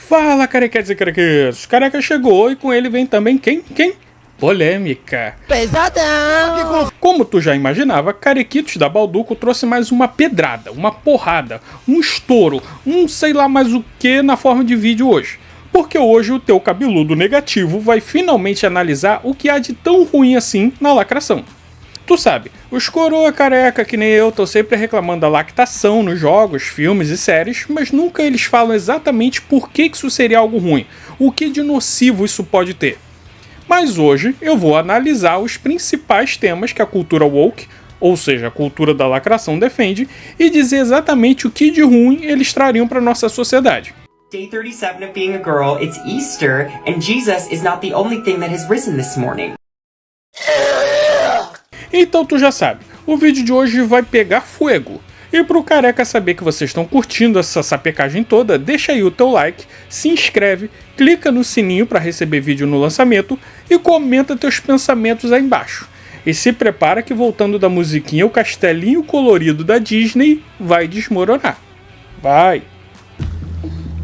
Fala, carequetes e carequeiros! Careca chegou e com ele vem também quem? Polêmica. Pesadão! Como tu já imaginava, Carequitos da Balduco trouxe mais uma pedrada, uma porrada, um estouro, sei lá mais o que na forma de vídeo hoje. Porque hoje o teu cabeludo negativo vai finalmente analisar o que há de tão ruim assim na lacração. Tu sabe, os coroa careca que nem eu tô sempre reclamando da lactação nos jogos, filmes e séries, mas nunca eles falam exatamente por que isso seria algo ruim, o que de nocivo isso pode ter. Mas hoje eu vou analisar os principais temas que a cultura woke, ou seja, a cultura da lacração, defende e dizer exatamente o que de ruim eles trariam para nossa sociedade. Day 37 of being a girl, it's Easter, and Jesus is not the only thing that has risen this morning. Então tu já sabe, o vídeo de hoje vai pegar fogo. E pro careca saber que vocês estão curtindo essa sapecagem toda, deixa aí o teu like, se inscreve, clica no sininho para receber vídeo no lançamento e comenta teus pensamentos aí embaixo. E se prepara que voltando da musiquinha o castelinho colorido da Disney vai desmoronar. Vai!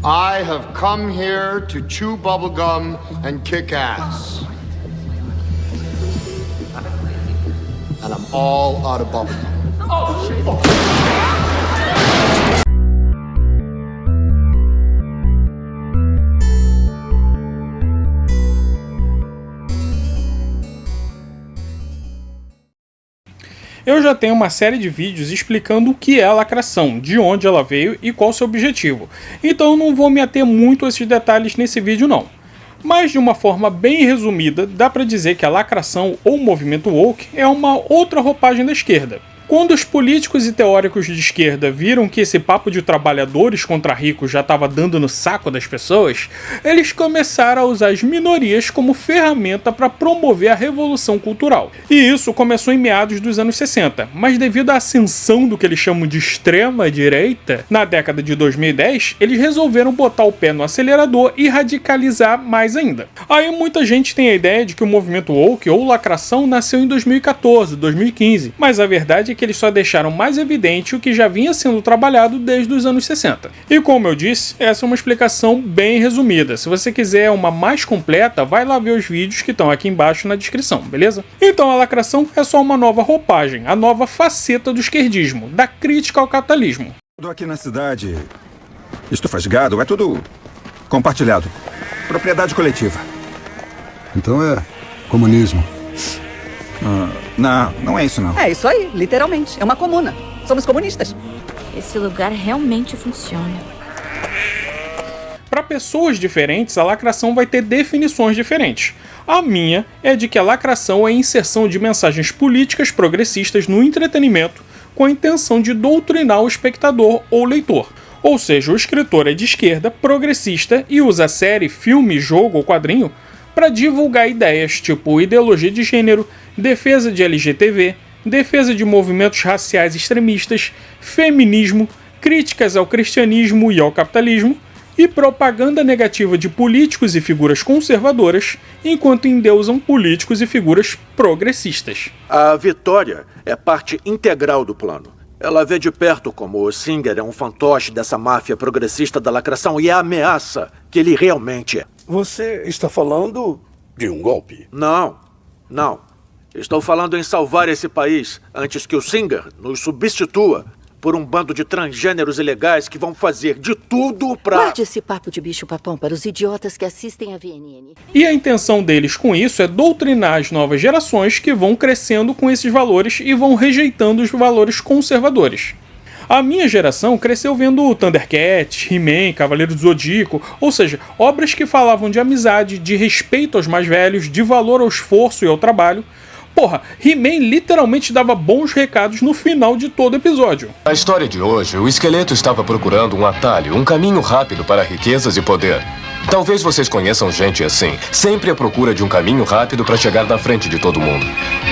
I have come here to chew bubblegum and kick ass. And I'm all out of bubblegum. Eu já tenho uma série de vídeos explicando o que é a lacração, de onde ela veio e qual o seu objetivo, então não vou me ater muito a esses detalhes nesse vídeo não. Mas de uma forma bem resumida, dá pra dizer que a lacração ou movimento woke é uma outra roupagem da esquerda. Quando os políticos e teóricos de esquerda viram que esse papo de trabalhadores contra ricos já estava dando no saco das pessoas, eles começaram a usar as minorias como ferramenta para promover a revolução cultural. E isso começou em meados dos anos 60, mas devido à ascensão do que eles chamam de extrema-direita, na década de 2010, eles resolveram botar o pé no acelerador e radicalizar mais ainda. Aí muita gente tem a ideia de que o movimento woke ou lacração nasceu em 2014, 2015, mas a verdade é que eles só deixaram mais evidente o que já vinha sendo trabalhado desde os anos 60. E como eu disse, essa é uma explicação bem resumida. Se você quiser uma mais completa, vai lá ver os vídeos que estão aqui embaixo na descrição, beleza? Então a lacração é só uma nova roupagem, a nova faceta do esquerdismo, da crítica ao capitalismo. Tudo aqui na cidade, estufa de gado, é tudo compartilhado. Propriedade coletiva. Então é comunismo. Não é isso não. É isso aí, literalmente. É uma comuna. Somos comunistas. Esse lugar realmente funciona. Para pessoas diferentes, a lacração vai ter definições diferentes. A minha é de que a lacração é a inserção de mensagens políticas progressistas no entretenimento com a intenção de doutrinar o espectador ou leitor. Ou seja, o escritor é de esquerda, progressista e usa série, filme, jogo ou quadrinho para divulgar ideias tipo ideologia de gênero, defesa de LGTB, defesa de movimentos raciais extremistas, feminismo, críticas ao cristianismo e ao capitalismo e propaganda negativa de políticos e figuras conservadoras, enquanto endeusam políticos e figuras progressistas. A Vitória é parte integral do plano. Ela vê de perto como o Singer é um fantoche dessa máfia progressista da lacração e a ameaça que ele realmente é. Você está falando de um golpe? Não. Estou falando em salvar esse país antes que o Singer nos substitua por um bando de transgêneros ilegais que vão fazer de tudo pra... Guarde esse papo de bicho-papão para os idiotas que assistem a VNN. E a intenção deles com isso é doutrinar as novas gerações que vão crescendo com esses valores e vão rejeitando os valores conservadores. A minha geração cresceu vendo Thundercats, He-Man, Cavaleiro do Zodíaco, ou seja, obras que falavam de amizade, de respeito aos mais velhos, de valor ao esforço e ao trabalho. Porra, He-Man literalmente dava bons recados no final de todo episódio. Na história de hoje, o esqueleto estava procurando um atalho, um caminho rápido para riquezas e poder. Talvez vocês conheçam gente assim, sempre à procura de um caminho rápido para chegar na frente de todo mundo.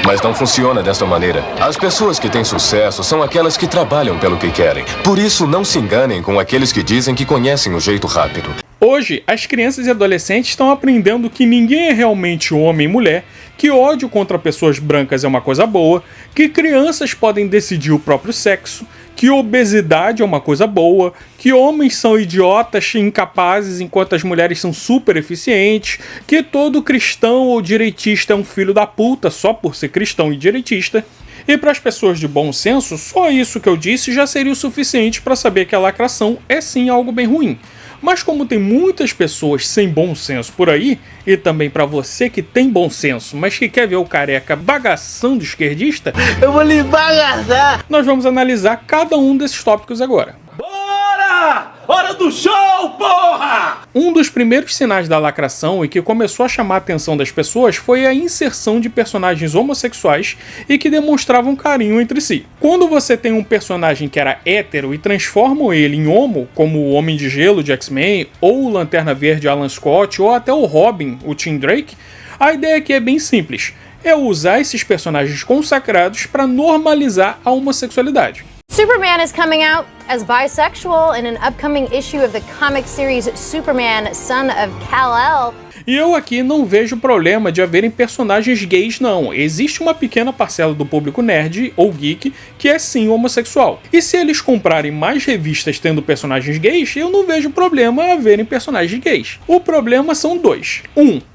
Mas não funciona dessa maneira. As pessoas que têm sucesso são aquelas que trabalham pelo que querem. Por isso, não se enganem com aqueles que dizem que conhecem o jeito rápido. Hoje, as crianças e adolescentes estão aprendendo que ninguém é realmente homem e mulher, que ódio contra pessoas brancas é uma coisa boa, que crianças podem decidir o próprio sexo, que obesidade é uma coisa boa, que homens são idiotas e incapazes enquanto as mulheres são super eficientes, que todo cristão ou direitista é um filho da puta só por ser cristão e direitista. E para as pessoas de bom senso, só isso que eu disse já seria o suficiente para saber que a lacração é sim algo bem ruim. Mas como tem muitas pessoas sem bom senso por aí, e também para você que tem bom senso, mas que quer ver o careca bagaçando esquerdista, eu vou lhe bagaçar! Nós vamos analisar cada um desses tópicos agora. Bora! Hora do show, porra! Um dos primeiros sinais da lacração e que começou a chamar a atenção das pessoas foi a inserção de personagens homossexuais e que demonstravam carinho entre si. Quando você tem um personagem que era hétero e transformam ele em homo, como o Homem de Gelo de X-Men, ou o Lanterna Verde Alan Scott, ou até o Robin, o Tim Drake, a ideia aqui é bem simples. É usar esses personagens consagrados para normalizar a homossexualidade. Superman is coming out as bisexual in an upcoming issue of the comic series Superman, Son of Kal-El. E eu aqui não vejo problema de haverem personagens gays, não. Existe uma pequena parcela do público nerd ou geek que é sim homossexual. E se eles comprarem mais revistas tendo personagens gays, eu não vejo problema haverem personagens gays. O problema são dois.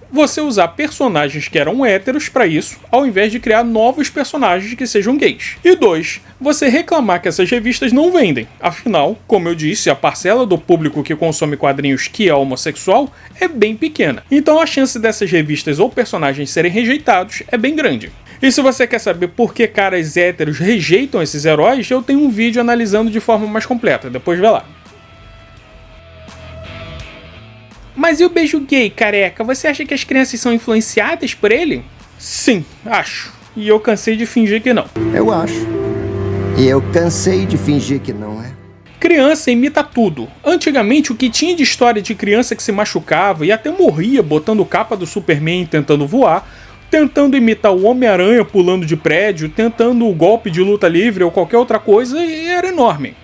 Você usar personagens que eram héteros para isso, ao invés de criar novos personagens que sejam gays. E 2, você reclamar que essas revistas não vendem. Afinal, como eu disse, a parcela do público que consome quadrinhos que é homossexual é bem pequena. Então a chance dessas revistas ou personagens serem rejeitados é bem grande. E se você quer saber por que caras héteros rejeitam esses heróis, eu tenho um vídeo analisando de forma mais completa, depois vê lá. Mas e o beijo gay, careca? Você acha que as crianças são influenciadas por ele? Sim, acho. E eu cansei de fingir que não. Eu acho. E eu cansei de fingir que não é. Criança imita tudo. Antigamente, o que tinha de história de criança que se machucava e até morria botando capa do Superman tentando voar, tentando imitar o Homem-Aranha pulando de prédio, tentando o golpe de luta livre ou qualquer outra coisa, era enorme.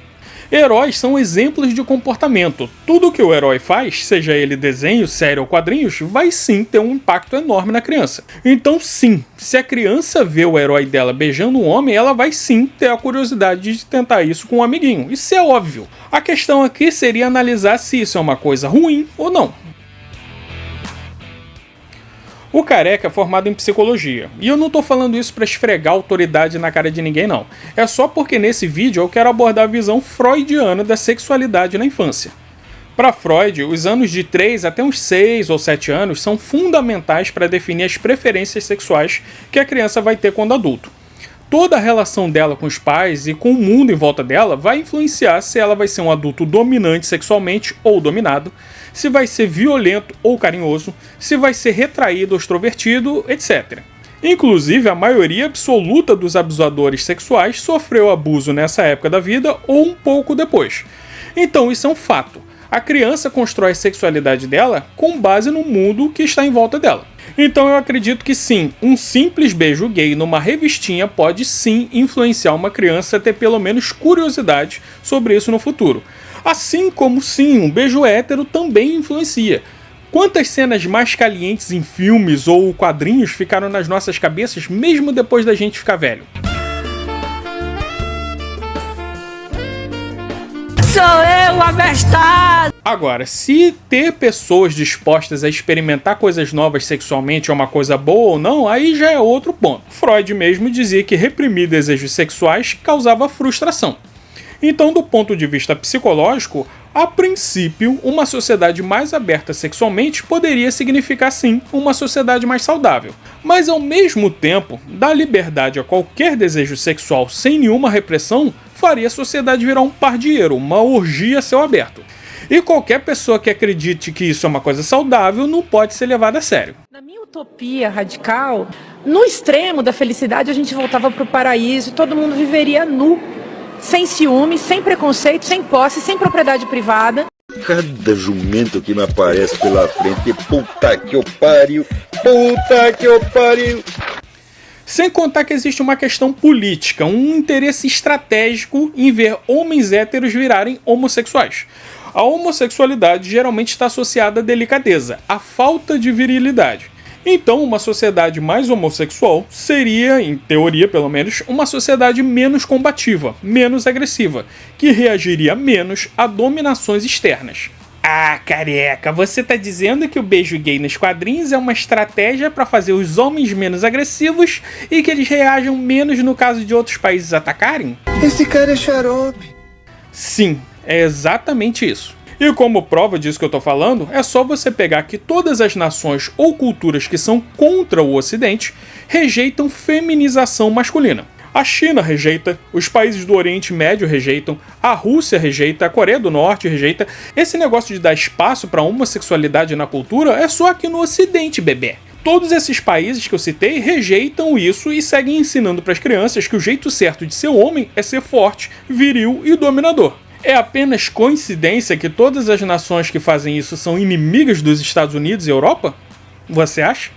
Heróis são exemplos de comportamento. Tudo que o herói faz, seja ele desenho, série ou quadrinhos, vai sim ter um impacto enorme na criança. Então sim, se a criança vê o herói dela beijando um homem, ela vai sim ter a curiosidade de tentar isso com um amiguinho. Isso é óbvio. A questão aqui seria analisar se isso é uma coisa ruim ou não. O careca é formado em psicologia, e eu não tô falando isso para esfregar autoridade na cara de ninguém não. É só porque nesse vídeo eu quero abordar a visão freudiana da sexualidade na infância. Para Freud, os anos de 3 até uns 6 ou 7 anos são fundamentais para definir as preferências sexuais que a criança vai ter quando adulto. Toda a relação dela com os pais e com o mundo em volta dela vai influenciar se ela vai ser um adulto dominante sexualmente ou dominado, se vai ser violento ou carinhoso, se vai ser retraído ou extrovertido, etc. Inclusive, a maioria absoluta dos abusadores sexuais sofreu abuso nessa época da vida ou um pouco depois. Então isso é um fato. A criança constrói a sexualidade dela com base no mundo que está em volta dela. Então eu acredito que sim, um simples beijo gay numa revistinha pode sim influenciar uma criança a ter pelo menos curiosidade sobre isso no futuro. Assim como sim, um beijo hétero também influencia. Quantas cenas mais calientes em filmes ou quadrinhos ficaram nas nossas cabeças mesmo depois da gente ficar velho? Sou eu, abestado! Agora, se ter pessoas dispostas a experimentar coisas novas sexualmente é uma coisa boa ou não, aí já é outro ponto. Freud mesmo dizia que reprimir desejos sexuais causava frustração. Então, do ponto de vista psicológico, a princípio, uma sociedade mais aberta sexualmente poderia significar sim uma sociedade mais saudável. Mas ao mesmo tempo, dar liberdade a qualquer desejo sexual sem nenhuma repressão faria a sociedade virar um pardieiro, uma orgia a céu aberto. E qualquer pessoa que acredite que isso é uma coisa saudável não pode ser levada a sério. Na minha utopia radical, no extremo da felicidade a gente voltava para o paraíso e todo mundo viveria nu, sem ciúme, sem preconceito, sem posse, sem propriedade privada. Cada jumento que me aparece pela frente, puta que eu pariu, puta que eu pariu. Sem contar que existe uma questão política, um interesse estratégico em ver homens héteros virarem homossexuais. A homossexualidade geralmente está associada à delicadeza, à falta de virilidade. Então, uma sociedade mais homossexual seria, em teoria pelo menos, uma sociedade menos combativa, menos agressiva, que reagiria menos a dominações externas. Ah, careca, você tá dizendo que o beijo gay nos quadrinhos é uma estratégia para fazer os homens menos agressivos e que eles reajam menos no caso de outros países atacarem? Esse cara é xarope. Sim, é exatamente isso. E como prova disso que eu tô falando, é só você pegar que todas as nações ou culturas que são contra o Ocidente rejeitam feminização masculina. A China rejeita, os países do Oriente Médio rejeitam, a Rússia rejeita, a Coreia do Norte rejeita. Esse negócio de dar espaço para homossexualidade na cultura é só aqui no Ocidente, bebê. Todos esses países que eu citei rejeitam isso e seguem ensinando para as crianças que o jeito certo de ser homem é ser forte, viril e dominador. É apenas coincidência que todas as nações que fazem isso são inimigas dos Estados Unidos e Europa? Você acha?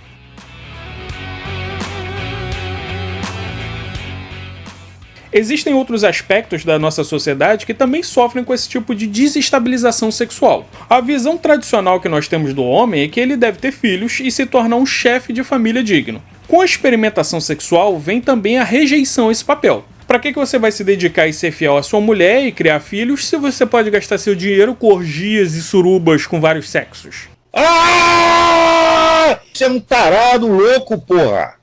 Existem outros aspectos da nossa sociedade que também sofrem com esse tipo de desestabilização sexual. A visão tradicional que nós temos do homem é que ele deve ter filhos e se tornar um chefe de família digno. Com a experimentação sexual vem também a rejeição a esse papel. Pra que você vai se dedicar e ser fiel à sua mulher e criar filhos se você pode gastar seu dinheiro com orgias e surubas com vários sexos? Ah! Você é um tarado louco, porra!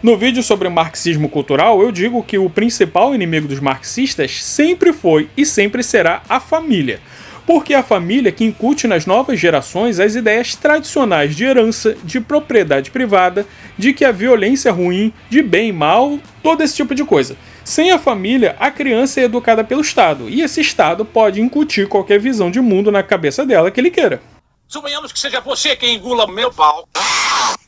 No vídeo sobre marxismo cultural, eu digo que o principal inimigo dos marxistas sempre foi e sempre será a família. Porque é a família que incute nas novas gerações as ideias tradicionais de herança, de propriedade privada, de que a violência é ruim, de bem e mal, todo esse tipo de coisa. Sem a família, a criança é educada pelo Estado, e esse Estado pode incutir qualquer visão de mundo na cabeça dela que ele queira. Suponhamos que seja você quem engula meu pau.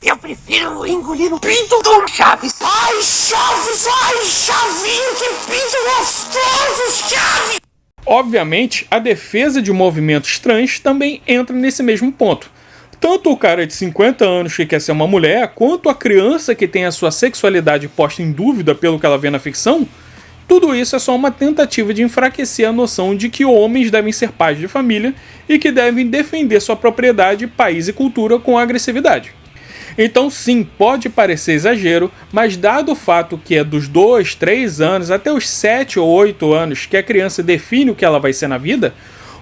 Eu prefiro engolir o pinto do Chaves. Ai, Chaves! Ai, Chavinho, que pinto gostoso, Chaves! Obviamente, a defesa de movimentos trans também entra nesse mesmo ponto. Tanto o cara de 50 anos que quer ser uma mulher, quanto a criança que tem a sua sexualidade posta em dúvida pelo que ela vê na ficção, tudo isso é só uma tentativa de enfraquecer a noção de que homens devem ser pais de família e que devem defender sua propriedade, país e cultura com agressividade. Então sim, pode parecer exagero, mas dado o fato que é dos 2, 3 anos até os 7 ou 8 anos que a criança define o que ela vai ser na vida,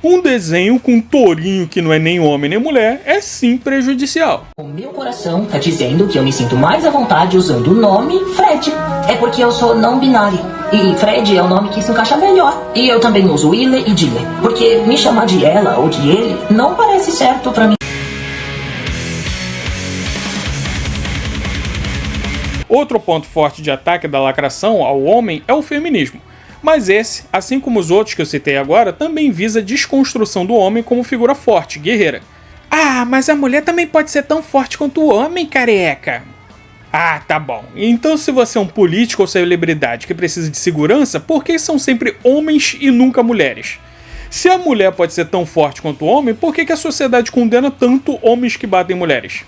um desenho com um tourinho que não é nem homem nem mulher é sim prejudicial. O meu coração tá dizendo que eu me sinto mais à vontade usando o nome Fred. É porque eu sou não binário. E Fred é o nome que se encaixa melhor. E eu também uso Wille e Dille. Porque me chamar de ela ou de ele não parece certo pra mim. Outro ponto forte de ataque da lacração ao homem é o feminismo. Mas esse, assim como os outros que eu citei agora, também visa a desconstrução do homem como figura forte, guerreira. Ah, mas a mulher também pode ser tão forte quanto o homem, careca. Ah, tá bom. Então se você é um político ou celebridade que precisa de segurança, por que são sempre homens e nunca mulheres? Se a mulher pode ser tão forte quanto o homem, por que a sociedade condena tanto homens que batem mulheres?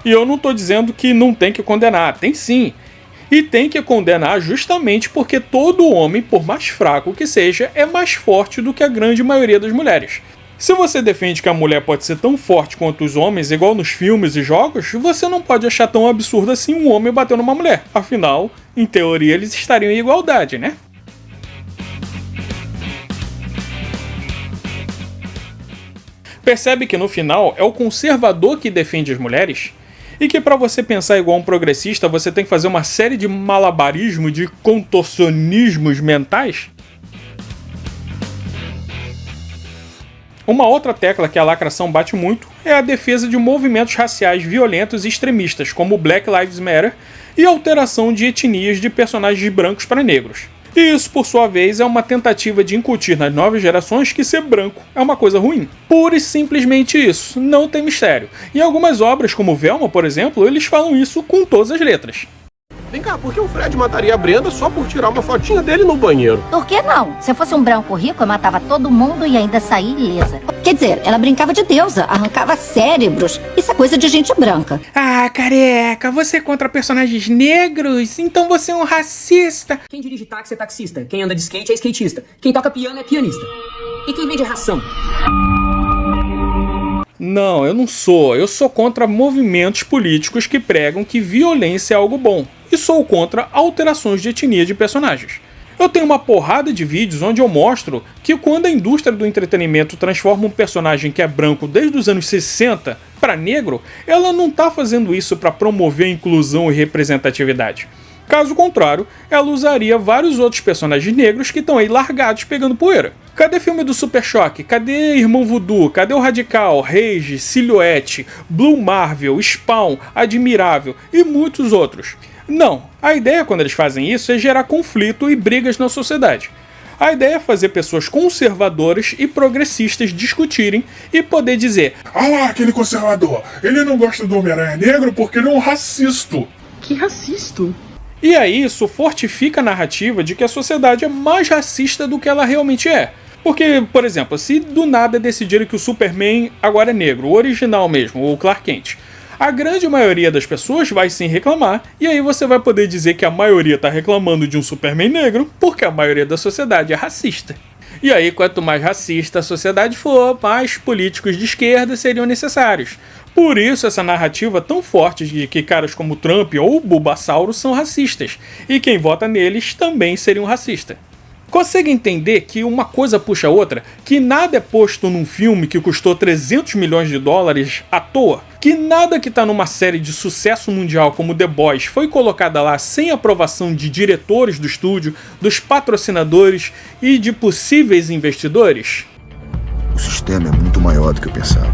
E eu não tô dizendo que não tem que condenar, tem sim. E tem que condenar justamente porque todo homem, por mais fraco que seja, é mais forte do que a grande maioria das mulheres. Se você defende que a mulher pode ser tão forte quanto os homens, igual nos filmes e jogos, você não pode achar tão absurdo assim um homem bater numa mulher. Afinal, em teoria, eles estariam em igualdade, né? Percebe que no final é o conservador que defende as mulheres? E que para você pensar igual um progressista, você tem que fazer uma série de malabarismo, de contorcionismos mentais? Uma outra tecla que a lacração bate muito é a defesa de movimentos raciais violentos e extremistas, como Black Lives Matter e a alteração de etnias de personagens brancos para negros. E isso, por sua vez, é uma tentativa de incutir nas novas gerações que ser branco é uma coisa ruim. Pura e simplesmente isso, não tem mistério. Em algumas obras, como Velma, por exemplo, eles falam isso com todas as letras. Vem cá, por que o Fred mataria a Brenda só por tirar uma fotinha dele no banheiro? Por que não? Se eu fosse um branco rico, eu matava todo mundo e ainda saía ilesa. Quer dizer, ela brincava de deusa, arrancava cérebros. Isso é coisa de gente branca. Ah, careca, você é contra personagens negros? Então você é um racista. Quem dirige táxi é taxista, quem anda de skate é skatista, quem toca piano é pianista. E quem vende ração? Não, eu não sou. Eu sou contra movimentos políticos que pregam que violência é algo bom. E sou contra alterações de etnia de personagens. Eu tenho uma porrada de vídeos onde eu mostro que quando a indústria do entretenimento transforma um personagem que é branco desde os anos 60 para negro, ela não tá fazendo isso para promover a inclusão e representatividade. Caso contrário, ela usaria vários outros personagens negros que estão aí largados pegando poeira. Cadê filme do Super Choque? Cadê Irmão Voodoo? Cadê o Radical, Rage, Silhouette, Blue Marvel, Spawn, Admirável e muitos outros? Não, a ideia quando eles fazem isso é gerar conflito e brigas na sociedade. A ideia é fazer pessoas conservadoras e progressistas discutirem e poder dizer: ah lá, aquele conservador, ele não gosta do Homem-Aranha negro porque ele é um racista. Que racista? E aí isso fortifica a narrativa de que a sociedade é mais racista do que ela realmente é. Porque, por exemplo, se do nada decidirem que o Superman agora é negro, o original mesmo, o Clark Kent, a grande maioria das pessoas vai sim reclamar, e aí você vai poder dizer que a maioria está reclamando de um Superman negro porque a maioria da sociedade é racista. E aí, quanto mais racista a sociedade for, mais políticos de esquerda seriam necessários. Por isso essa narrativa tão forte de que caras como Trump ou Bulbasauro são racistas, e quem vota neles também seria um racista. Consegue entender que uma coisa puxa a outra? Que nada é posto num filme que custou 300 milhões de dólares à toa? Que nada que tá numa série de sucesso mundial como The Boys foi colocada lá sem aprovação de diretores do estúdio, dos patrocinadores e de possíveis investidores? O sistema é muito maior do que eu pensava.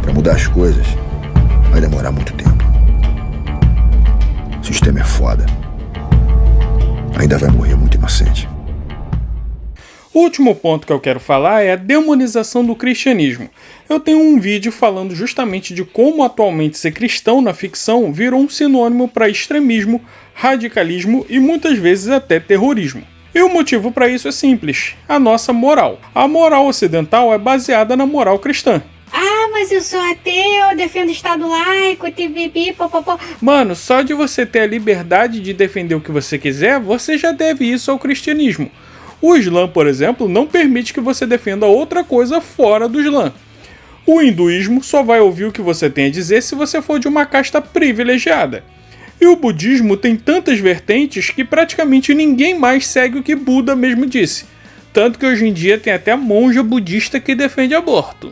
Para mudar as coisas, vai demorar muito tempo. O sistema é foda. Ainda vai morrer muito inocente. O último ponto que eu quero falar é a demonização do cristianismo. Eu tenho um vídeo falando justamente de como atualmente ser cristão na ficção virou um sinônimo para extremismo, radicalismo e muitas vezes até terrorismo. E o motivo para isso é simples: a nossa moral. A moral ocidental é baseada na moral cristã. Ah, mas eu sou ateu, eu defendo o Estado laico, tibibi, popopó. Mano, só de você ter a liberdade de defender o que você quiser, você já deve isso ao cristianismo. O Islã, por exemplo, não permite que você defenda outra coisa fora do Islã. O hinduísmo só vai ouvir o que você tem a dizer se você for de uma casta privilegiada. E o budismo tem tantas vertentes que praticamente ninguém mais segue o que Buda mesmo disse. Tanto que hoje em dia tem até monja budista que defende aborto.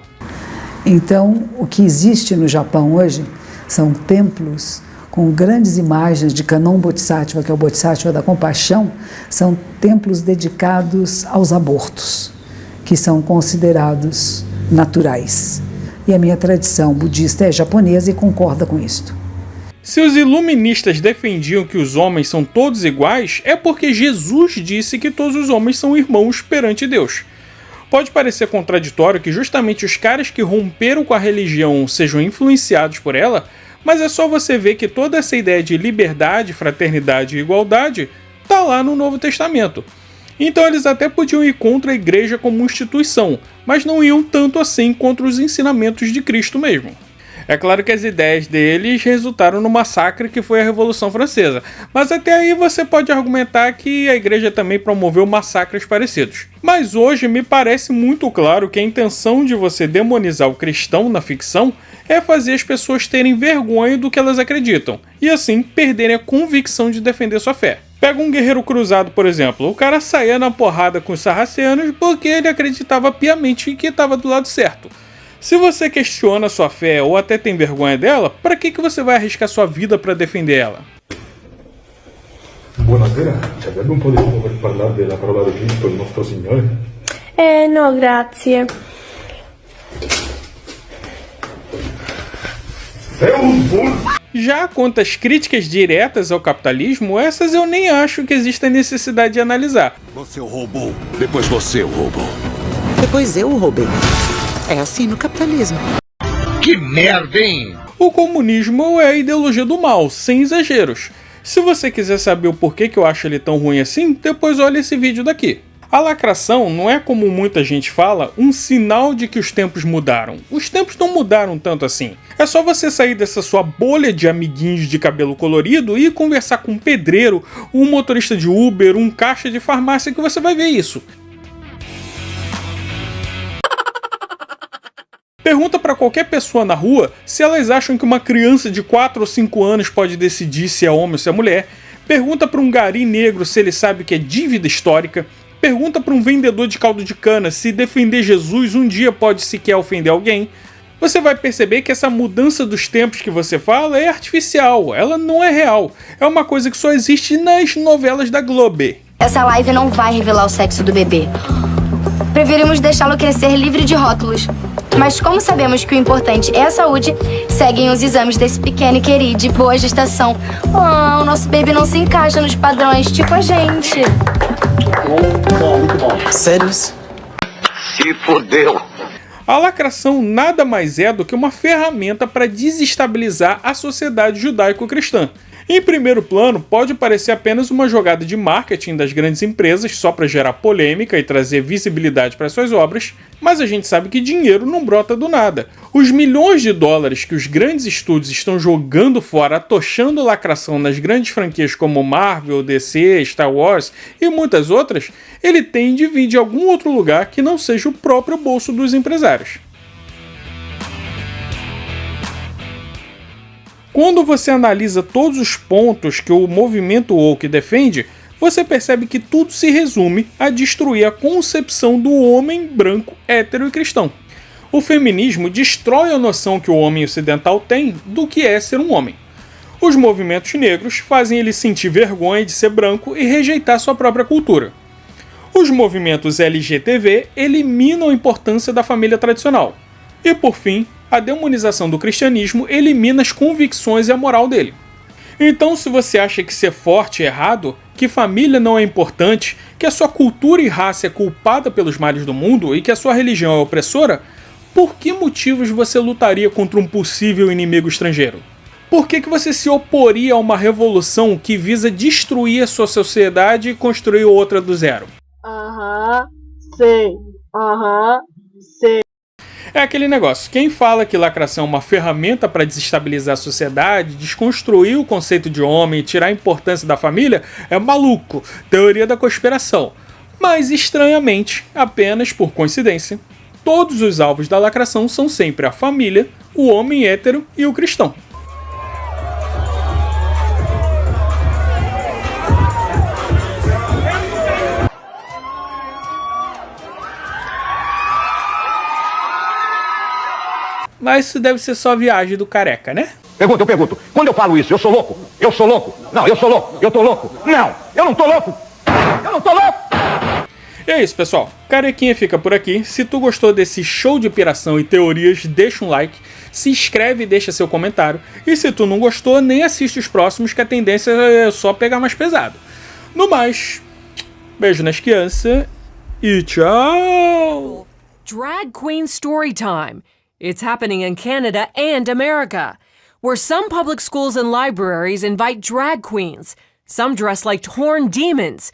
Então, o que existe no Japão hoje são templos com grandes imagens de Kannon Bodhisattva, que é o Bodhisattva da compaixão, são templos dedicados aos abortos, que são considerados naturais. E a minha tradição budista é japonesa e concorda com isto. Se os iluministas defendiam que os homens são todos iguais, é porque Jesus disse que todos os homens são irmãos perante Deus. Pode parecer contraditório que justamente os caras que romperam com a religião sejam influenciados por ela, mas é só você ver que toda essa ideia de liberdade, fraternidade e igualdade tá lá no Novo Testamento. Então eles até podiam ir contra a igreja como instituição, mas não iam tanto assim contra os ensinamentos de Cristo mesmo. É claro que as ideias deles resultaram no massacre que foi a Revolução Francesa, mas até aí você pode argumentar que a igreja também promoveu massacres parecidos. Mas hoje me parece muito claro que a intenção de você demonizar o cristão na ficção é fazer as pessoas terem vergonha do que elas acreditam, e assim perderem a convicção de defender sua fé. Pega um guerreiro cruzado, por exemplo, o cara saía na porrada com os sarracenos porque ele acreditava piamente que estava do lado certo. Se você questiona sua fé ou até tem vergonha dela, para que você vai arriscar sua vida para defender ela? Buonasera, ci avrebbe un po' di tempo per parlare della parola di Cristo, il nostro Signore? No, grazie. Já quanto às críticas diretas ao capitalismo, essas eu nem acho que exista necessidade de analisar. Você o roubou, depois você o roubou. Depois eu o roubei. É assim no capitalismo. Que merda, hein? O comunismo é a ideologia do mal, sem exageros. Se você quiser saber o porquê que eu acho ele tão ruim assim, depois olha esse vídeo daqui. A lacração não é, como muita gente fala, um sinal de que os tempos mudaram. Os tempos não mudaram tanto assim. É só você sair dessa sua bolha de amiguinhos de cabelo colorido e conversar com um pedreiro, um motorista de Uber, um caixa de farmácia que você vai ver isso. Pergunta para qualquer pessoa na rua se elas acham que uma criança de 4 ou 5 anos pode decidir se é homem ou se é mulher. Pergunta para um gari negro se ele sabe o que é dívida histórica. Pergunta para um vendedor de caldo de cana se defender Jesus um dia pode sequer ofender alguém. Você vai perceber que essa mudança dos tempos que você fala é artificial, ela não é real. É uma coisa que só existe nas novelas da Globo. Essa live não vai revelar o sexo do bebê. Preferimos deixá-lo crescer livre de rótulos. Mas como sabemos que o importante é a saúde, seguem os exames desse pequeno querido de boa gestação. Oh, o nosso bebê não se encaixa nos padrões, tipo a gente. Muito bom. Sério? Se fodeu. A lacração nada mais é do que uma ferramenta para desestabilizar a sociedade judaico-cristã. Em primeiro plano, pode parecer apenas uma jogada de marketing das grandes empresas só para gerar polêmica e trazer visibilidade para suas obras, mas a gente sabe que dinheiro não brota do nada. Os milhões de dólares que os grandes estúdios estão jogando fora, atochando lacração nas grandes franquias como Marvel, DC, Star Wars e muitas outras, ele tem de vir de algum outro lugar que não seja o próprio bolso dos empresários. Quando você analisa todos os pontos que o movimento woke defende, você percebe que tudo se resume a destruir a concepção do homem branco, hétero e cristão. O feminismo destrói a noção que o homem ocidental tem do que é ser um homem. Os movimentos negros fazem ele sentir vergonha de ser branco e rejeitar sua própria cultura. Os movimentos LGTB eliminam a importância da família tradicional. E por fim, a demonização do cristianismo elimina as convicções e a moral dele. Então, se você acha que ser forte é errado, que família não é importante, que a sua cultura e raça é culpada pelos males do mundo e que a sua religião é opressora, por que motivos você lutaria contra um possível inimigo estrangeiro? Por que você se oporia a uma revolução que visa destruir a sua sociedade e construir outra do zero? Sei. É aquele negócio, quem fala que lacração é uma ferramenta para desestabilizar a sociedade, desconstruir o conceito de homem e tirar a importância da família, é maluco, teoria da conspiração. Mas estranhamente, apenas por coincidência, todos os alvos da lacração são sempre a família, o homem hétero e o cristão. Mas isso deve ser só viagem do careca, né? Eu pergunto. Quando eu falo isso, eu sou louco? Eu sou louco? Não, eu sou louco. Eu tô louco? Não, eu não tô louco. Eu não tô louco. E é isso, pessoal. Carequinha fica por aqui. Se tu gostou desse show de piração e teorias, deixa um like, se inscreve e deixa seu comentário. E se tu não gostou, nem assiste os próximos, que a tendência é só pegar mais pesado. No mais, beijo nas crianças e tchau! Drag Queen Storytime. It's happening in Canada and America, where some public schools and libraries invite drag queens. Some dress like horned demons.